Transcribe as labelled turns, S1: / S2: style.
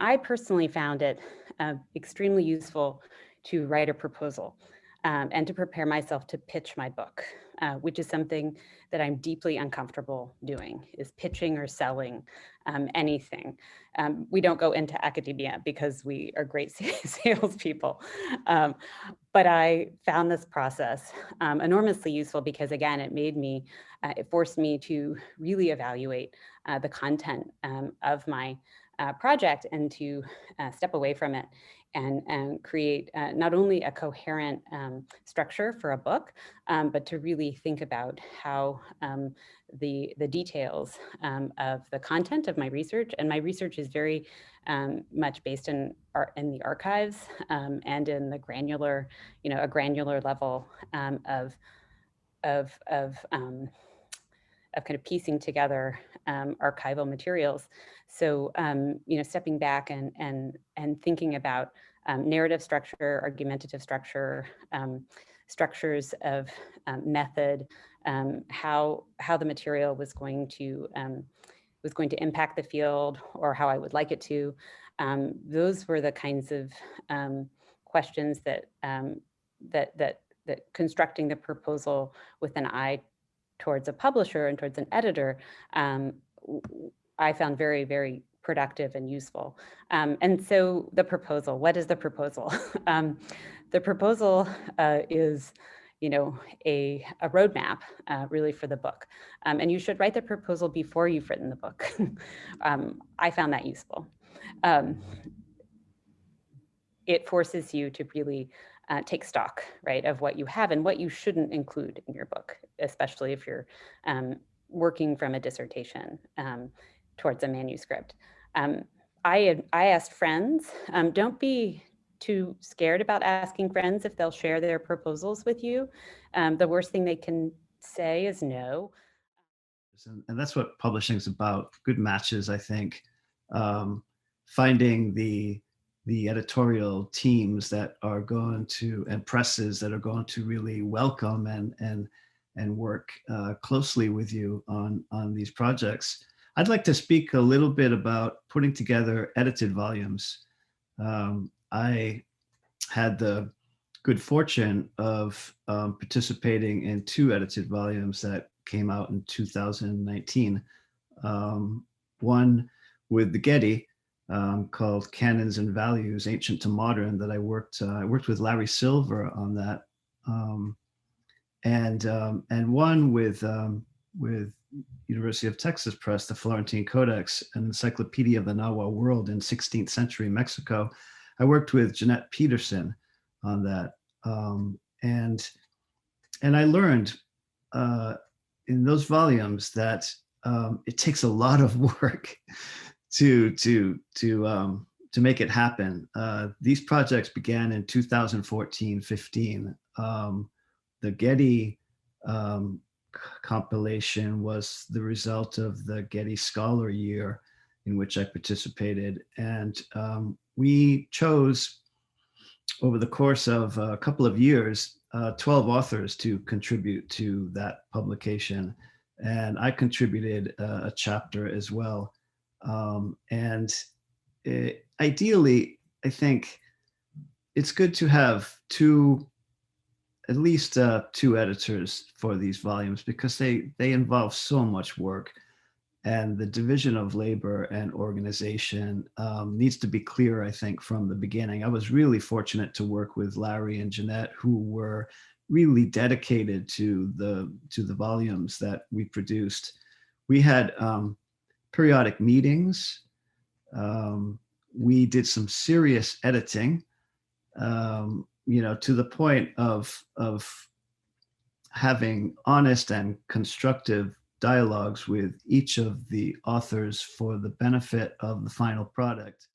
S1: I personally found it extremely useful to write a proposal and to prepare myself to pitch my book, which is something that I'm deeply uncomfortable doing, is pitching or selling anything. We don't go into academia because we are great salespeople. But I found this process enormously useful because, again, it forced me to really evaluate the content of my project and to step away from it and create not only a coherent structure for a book, but to really think about how the details of the content of my research, and my research is very much based in the archives and in the granular, a granular level of of of um, of kind of piecing together archival materials. So, stepping back and thinking about narrative structure, argumentative structure, structures of method, how the material was going to impact the field, or how I would like it to. Those were the kinds of questions that constructing the proposal with an eye towards a publisher and towards an editor, I found very, very productive and useful. And so the proposal, what is the proposal? The proposal is, a roadmap really for the book. And you should write the proposal before you've written the book. I found that useful. It forces you to really take stock, right, of what you have and what you shouldn't include in your book, especially if you're working from a dissertation towards a manuscript. I asked friends, don't be too scared about asking friends if they'll share their proposals with you. The worst thing they can say is no.
S2: And that's what publishing is about. Good matches, I think. Finding the editorial teams that are going to, and presses that are going to really welcome and work closely with you on these projects. I'd like to speak a little bit about putting together edited volumes. I had the good fortune of participating in 2 edited volumes that came out in 2019. One with the Getty, called Canons and Values, Ancient to Modern, that I worked with Larry Silver on that, and one with University of Texas Press, the Florentine Codex, an Encyclopedia of the Nahua World in 16th-Century Mexico. I worked with Jeanette Peterson on that, and I learned in those volumes that it takes a lot of work to make it happen. These projects began in 2014-15. The Getty compilation was the result of the Getty Scholar Year, in which I participated, and we chose, over the course of a couple of years, 12 authors to contribute to that publication, and I contributed a chapter as well. Ideally, I think it's good to have at least two editors for these volumes, because they involve so much work, and the division of labor and organization needs to be clear, I think, from the beginning. I was really fortunate to work with Larry and Jeanette, who were really dedicated to the volumes that we produced. We had periodic meetings. We did some serious editing, to the point of having honest and constructive dialogues with each of the authors for the benefit of the final product.